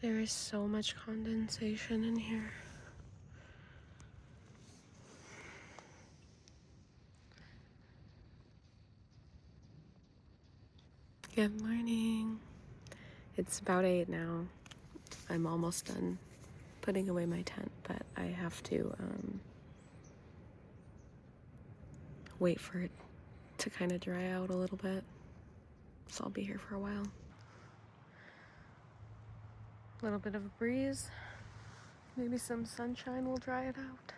There is so much condensation in here. Good morning. It's about 8 now. I'm almost done putting away my tent, but I have to wait for it to kind of dry out a little bit. So I'll be here for a while. A little bit of a breeze. Maybe some sunshine will dry it out.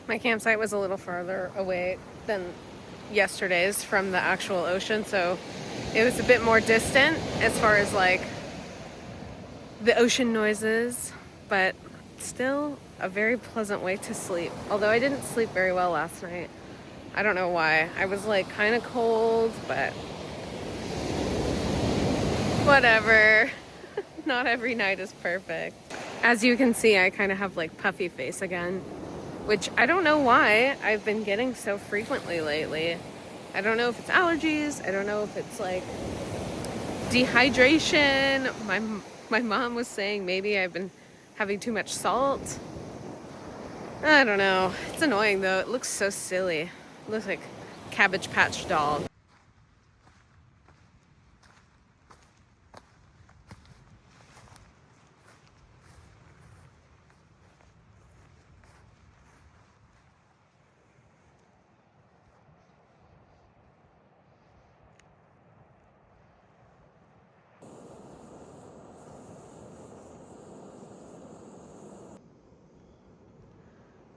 My campsite was a little farther away than yesterday's from the actual ocean, so it was a bit more distant as far as like the ocean noises, but still a very pleasant way to sleep. Although I didn't sleep very well last night. I don't know why. I was like kind of cold, but whatever. Not every night is perfect. As you can see, I kind of have like puffy face again, which I don't know why I've been getting so frequently lately. I don't know if it's allergies. I don't know if it's like dehydration. My mom was saying maybe I've been having too much salt. I don't know. It's annoying though. It looks so silly. It looks like Cabbage Patch doll.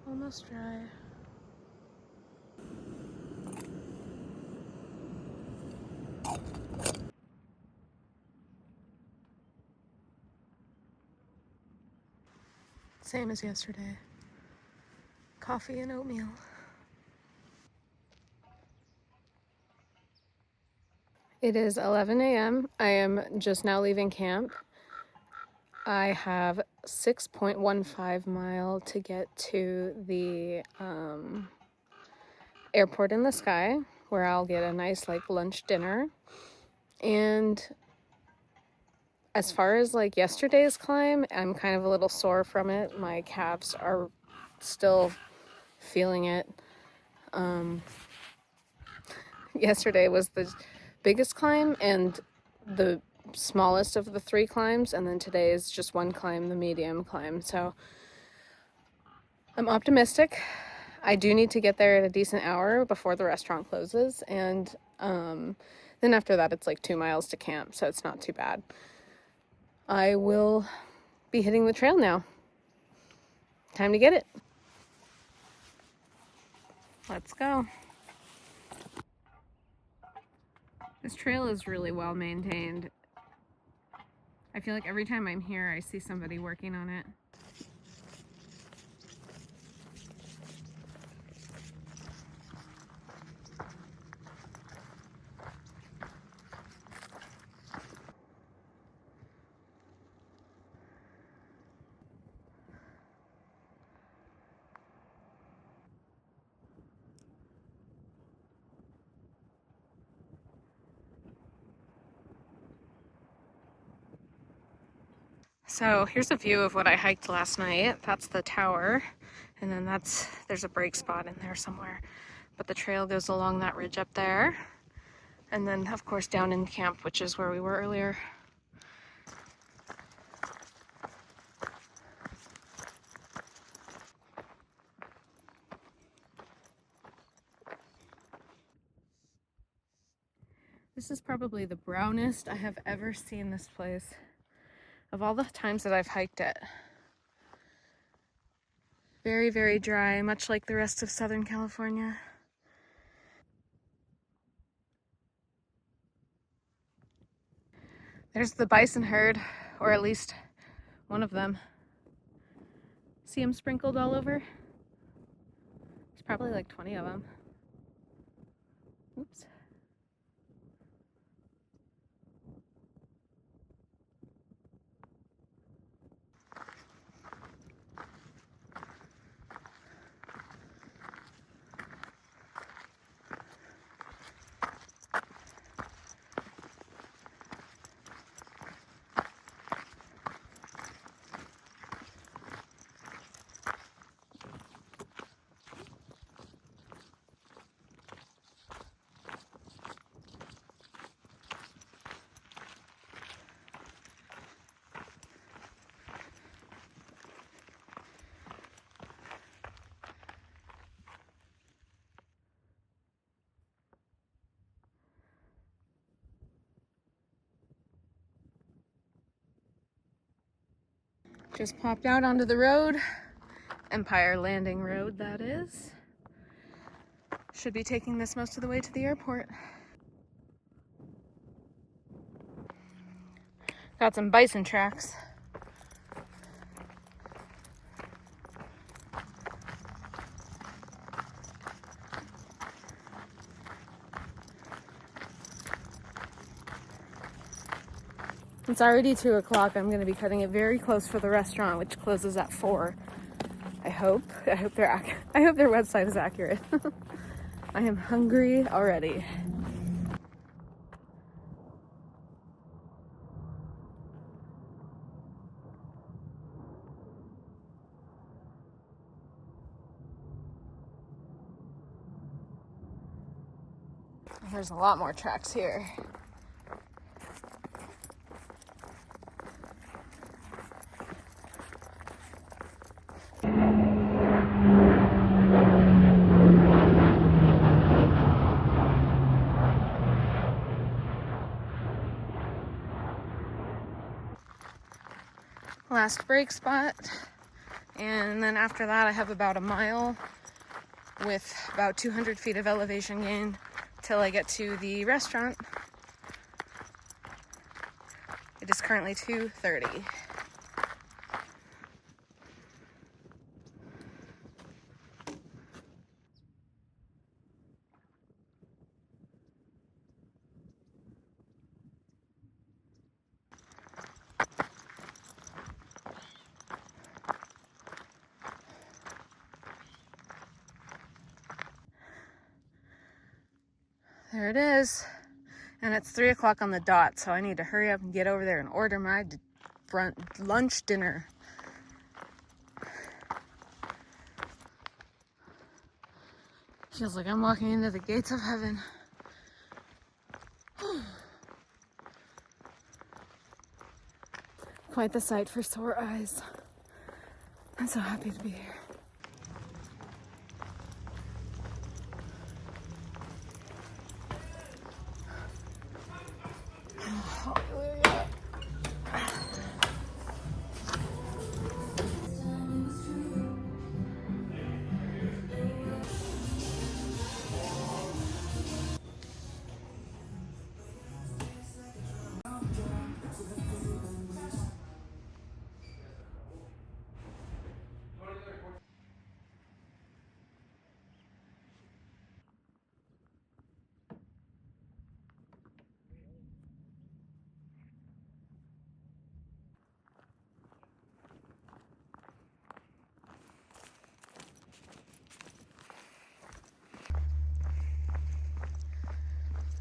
Almost dry. Same as yesterday. Coffee and oatmeal. It is 11 a.m. I am just now leaving camp. I have 6.15 mile to get to the airport in the sky, where I'll get a nice like lunch dinner. And as far as like yesterday's climb, I'm kind of a little sore from it. My calves are still feeling it. Yesterday was the biggest climb and the smallest of the 3 climbs, and then today is just one climb, the medium climb. So I'm optimistic. I do need to get there at a decent hour before the restaurant closes, and then after that it's like 2 miles to camp, so it's not too bad. I will be hitting the trail now. Time to get it. Let's go. This trail is really well maintained. I feel like every time I'm here, I see somebody working on it. So here's a view of what I hiked last night. That's the tower, and then there's a break spot in there somewhere. But the trail goes along that ridge up there, and then of course down in camp, which is where we were earlier. This is probably the brownest I have ever seen this place of all the times that I've hiked it. Very, very dry, much like the rest of Southern California. There's the bison herd, or at least one of them. See them sprinkled all over? There's probably like 20 of them. Oops. Just popped out onto the road. Empire Landing Road, that is. Should be taking this most of the way to the airport. Got some bison tracks. It's already 2 o'clock. I'm going to be cutting it very close for the restaurant, which closes at 4. I hope their website is accurate. I am hungry already. There's a lot more tracks here. Last break spot, and then after that I have about a mile with about 200 feet of elevation gain till I get to the restaurant. It is currently 2:30. There it is. And it's 3 o'clock on the dot, so I need to hurry up and get over there and order my lunch dinner. Feels like I'm walking into the gates of heaven. Quite the sight for sore eyes. I'm so happy to be here. Hallelujah.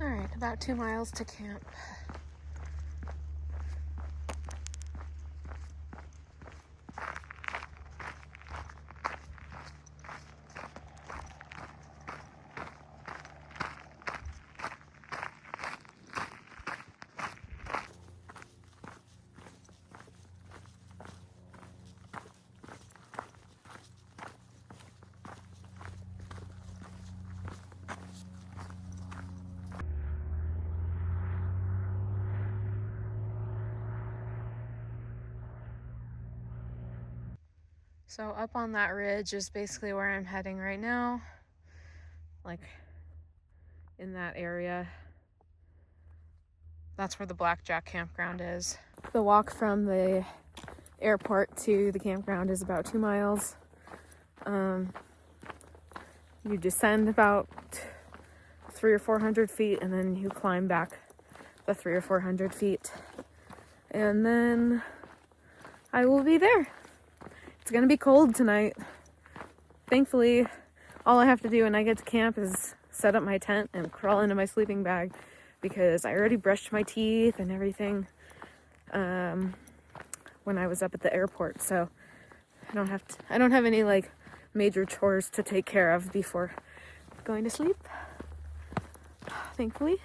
All right, about 2 miles to camp. So up on that ridge is basically where I'm heading right now. Like in that area. That's where the Blackjack campground is. The walk from the airport to the campground is about 2 miles. You descend about 300 or 400 feet and then you climb back the 300 or 400 feet. And then I will be there. It's gonna be cold tonight. Thankfully, all I have to do when I get to camp is set up my tent and crawl into my sleeping bag because I already brushed my teeth and everything when I was up at the airport. So I don't have any like major chores to take care of before going to sleep. Thankfully,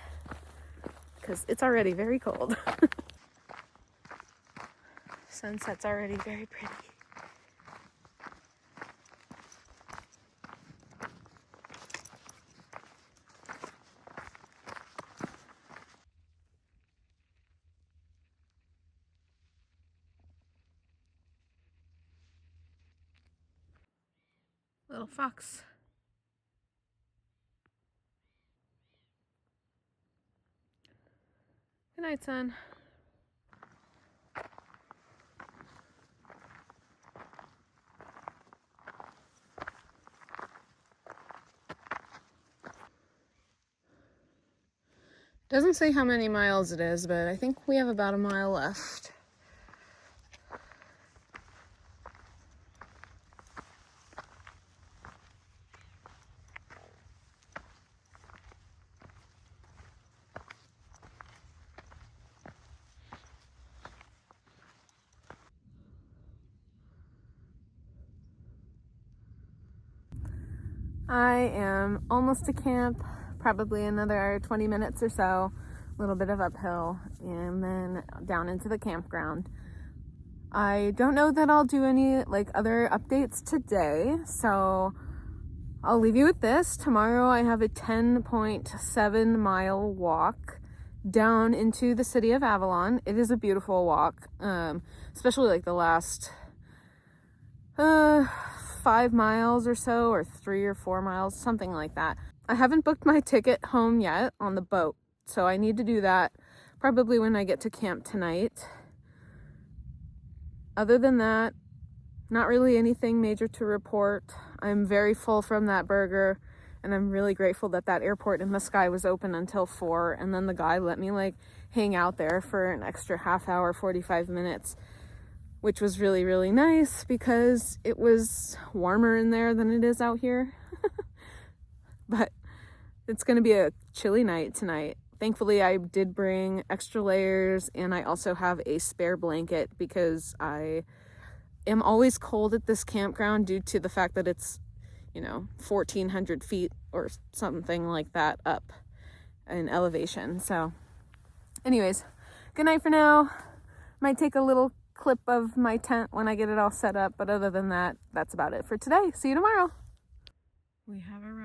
because it's already very cold. Sunset's already very pretty. Little fox. Good night, son. Doesn't say how many miles it is, but I think we have about a mile left. I am almost to camp, probably another 20 minutes or so, a little bit of uphill, and then down into the campground. I don't know that I'll do any like other updates today, so I'll leave you with this. Tomorrow I have a 10.7 mile walk down into the city of Avalon. It is a beautiful walk, especially like the last 5 miles or so, or 3 or 4 miles, something like that. I haven't booked my ticket home yet on the boat, so I need to do that probably when I get to camp tonight. Other than that, not really anything major to report. I'm very full from that burger, and I'm really grateful that that airport in the sky was open until 4, and then the guy let me like hang out there for an extra half hour, 45 minutes, which was really, really nice because it was warmer in there than it is out here. But it's gonna be a chilly night tonight. Thankfully, I did bring extra layers, and I also have a spare blanket because I am always cold at this campground due to the fact that it's, 1,400 feet or something like that up in elevation. So anyways, good night for now. Might take a little clip of my tent when I get it all set up, but other than that, that's about it for today. See you tomorrow. We have arrived.